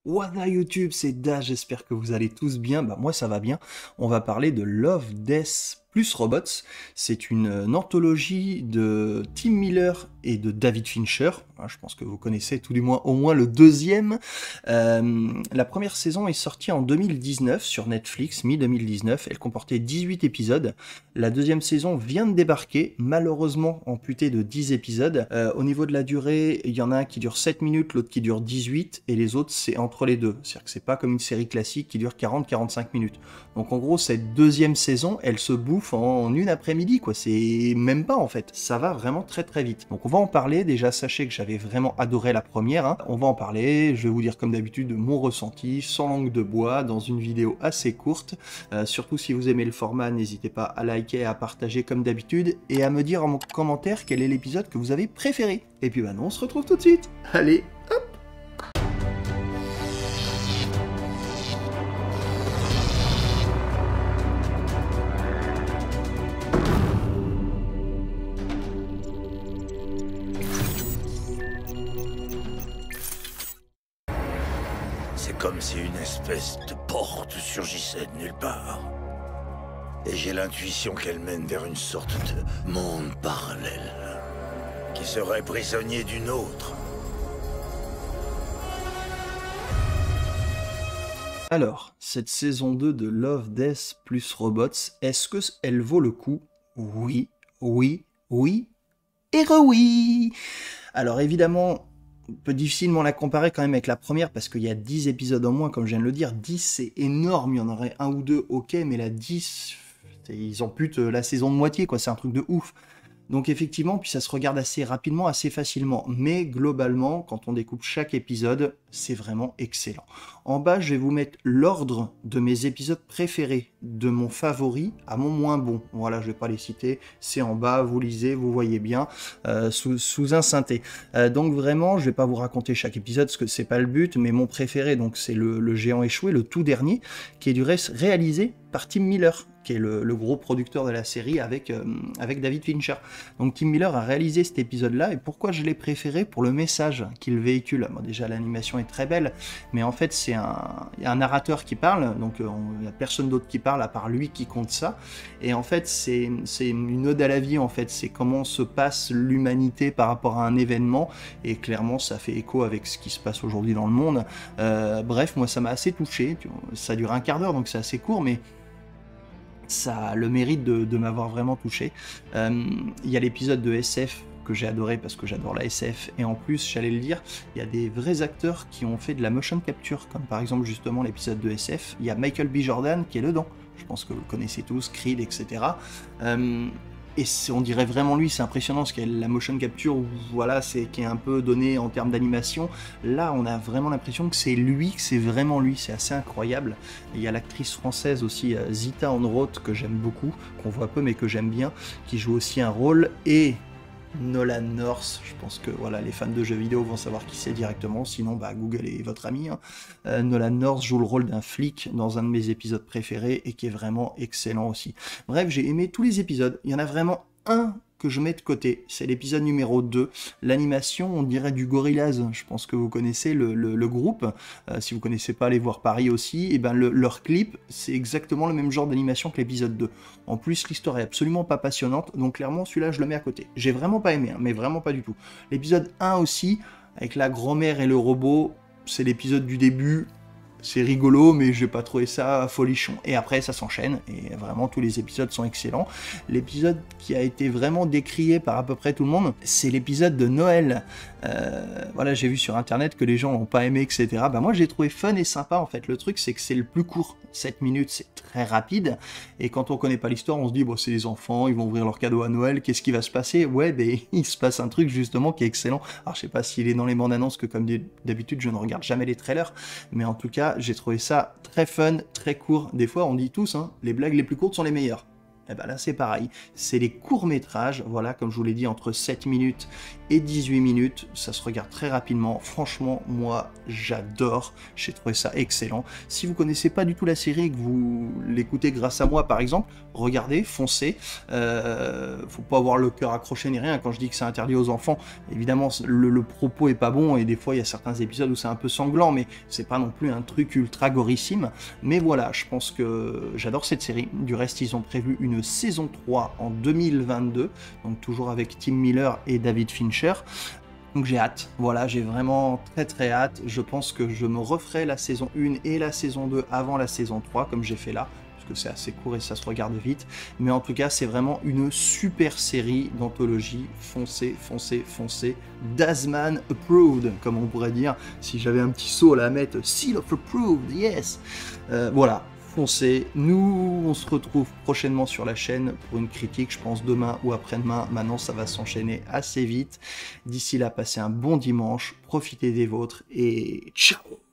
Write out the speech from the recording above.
What up YouTube, c'est Da, j'espère que vous allez tous bien. Bah moi ça va bien. On va parler de Love, Death plus Robots. C'est une anthologie de Tim Miller et de David Fincher. Je pense que vous connaissez tout du moins au moins le deuxième. La première saison est sortie en 2019 sur Netflix, mi-2019. Elle comportait 18 épisodes. La deuxième saison vient de débarquer, malheureusement amputée de 10 épisodes. Au niveau de la durée, il y en a un qui dure 7 minutes, l'autre qui dure 18, et les autres c'est entre les deux. C'est-à-dire que c'est pas comme une série classique qui dure 40-45 minutes. Donc en gros, cette deuxième saison, elle se bouffe en une après-midi, quoi. C'est même pas en fait. Ça va vraiment très très vite. Donc on va en parler. Déjà, sachez que j'avais vraiment adoré la première. Hein. On va en parler. Je vais vous dire comme d'habitude mon ressenti, sans langue de bois, dans une vidéo assez courte. Surtout si vous aimez le format, n'hésitez pas à liker, à partager comme d'habitude, et à me dire en commentaire quel est l'épisode que vous avez préféré. Et puis bah non, on se retrouve tout de suite. Allez, hop! C'est comme si une espèce de porte surgissait de nulle part. Et j'ai l'intuition qu'elle mène vers une sorte de monde parallèle, qui serait prisonnier d'une autre. Alors, cette saison 2 de Love, Death plus Robots, est-ce que elle vaut le coup? Oui, oui, oui, et oui. Alors évidemment, on peut difficilement la comparer quand même avec la première parce qu'il y a 10 épisodes en moins, comme je viens de le dire. 10 c'est énorme, il y en aurait un ou deux, ok, mais la 10, ils amputent la saison de moitié, quoi, c'est un truc de ouf. Donc effectivement, puis ça se regarde assez rapidement, assez facilement. Mais globalement, quand on découpe chaque épisode, c'est vraiment excellent. En bas, je vais vous mettre l'ordre de mes épisodes préférés, de mon favori à mon moins bon. Voilà, je vais pas les citer, c'est en bas, vous lisez, vous voyez bien, sous un synthé. Donc vraiment, je vais pas vous raconter chaque épisode, parce que c'est pas le but, mais mon préféré, donc c'est le Géant échoué, le tout dernier, qui est du reste réalisé par Tim Miller, qui est le gros producteur de la série avec David Fincher. Donc Tim Miller a réalisé cet épisode-là, et pourquoi je l'ai préféré? Pour le message qu'il véhicule. Bon, déjà, l'animation est très belle, mais en fait, il y a un narrateur qui parle, donc il n'y a personne d'autre qui parle, à part lui qui compte ça, et en fait, c'est une ode à la vie, en fait, c'est comment se passe l'humanité par rapport à un événement, et clairement, ça fait écho avec ce qui se passe aujourd'hui dans le monde. Bref, moi, ça m'a assez touché, ça dure un quart d'heure, donc c'est assez court, mais ça a le mérite de m'avoir vraiment touché. Il y a l'épisode de SF que j'ai adoré parce que j'adore la SF, et en plus, j'allais le dire, il y a des vrais acteurs qui ont fait de la motion capture, comme par exemple justement l'épisode de SF. Il y a Michael B. Jordan qui est dedans, je pense que vous le connaissez tous, Creed, etc. Et on dirait vraiment lui, c'est impressionnant, parce qu'il y a la motion capture, voilà, qui est un peu donné en termes d'animation. Là, on a vraiment l'impression que c'est lui, que c'est vraiment lui, c'est assez incroyable. Et il y a l'actrice française aussi, Zita Enroth, que j'aime beaucoup, qu'on voit peu mais que j'aime bien, qui joue aussi un rôle, et Nolan North, je pense que voilà, les fans de jeux vidéo vont savoir qui c'est directement, sinon bah, Google est votre ami. Hein. Nolan North joue le rôle d'un flic dans un de mes épisodes préférés et qui est vraiment excellent aussi. Bref, j'ai aimé tous les épisodes, il y en a vraiment un que je mets de côté, c'est l'épisode numéro 2. L'animation, on dirait du Gorillaz, je pense que vous connaissez le groupe. Si vous connaissez pas, allez voir Paris aussi. Et ben leur clip, c'est exactement le même genre d'animation que l'épisode 2. En plus, l'histoire est absolument pas passionnante, donc clairement, celui-là, je le mets à côté. J'ai vraiment pas aimé, hein, mais vraiment pas du tout. L'épisode 1 aussi, avec la grand-mère et le robot, c'est l'épisode du début. C'est rigolo, mais j'ai pas trouvé ça folichon. Et après, ça s'enchaîne, et vraiment, tous les épisodes sont excellents. L'épisode qui a été vraiment décrié par à peu près tout le monde, c'est l'épisode de Noël. Voilà, j'ai vu sur internet que les gens n'ont pas aimé, etc. Bah moi, j'ai trouvé fun et sympa, en fait. Le truc, c'est que c'est le plus court. 7 minutes, c'est très rapide. Et quand on connaît pas l'histoire, on se dit, bon, c'est les enfants, ils vont ouvrir leurs cadeaux à Noël, qu'est-ce qui va se passer? Ouais, ben, il se passe un truc, justement, qui est excellent. Alors, je sais pas s'il est dans les bandes annonces, que comme d'habitude, je ne regarde jamais les trailers, mais en tout cas, j'ai trouvé ça très fun, très court. Des fois, on dit tous, hein, les blagues les plus courtes sont les meilleures. Eh ben là, c'est pareil. C'est les courts-métrages, voilà, comme je vous l'ai dit, entre 7 minutes et 18 minutes. Ça se regarde très rapidement. Franchement, moi, j'adore. J'ai trouvé ça excellent. Si vous connaissez pas du tout la série et que vous l'écoutez grâce à moi, par exemple, regardez, foncez. Faut pas avoir le cœur accroché ni rien. Quand je dis que c'est interdit aux enfants, évidemment, le propos est pas bon et des fois, il y a certains épisodes où c'est un peu sanglant, mais c'est pas non plus un truc ultra gorissime. Mais voilà, je pense que j'adore cette série. Du reste, ils ont prévu une saison 3 en 2022, donc toujours avec Tim Miller et David Fincher. Donc j'ai hâte, voilà, j'ai vraiment très hâte. Je pense que je me referai la saison 1 et la saison 2 avant la saison 3, comme j'ai fait là, parce que c'est assez court et ça se regarde vite. Mais en tout cas, c'est vraiment une super série d'anthologie. Foncez, foncez, foncez. Dazman approved, comme on pourrait dire. Si j'avais un petit saut là à mettre, seal of approved, yes. Voilà. Foncez. Nous, on se retrouve prochainement sur la chaîne pour une critique, je pense demain ou après-demain. Maintenant, ça va s'enchaîner assez vite. D'ici là, passez un bon dimanche, profitez des vôtres et ciao!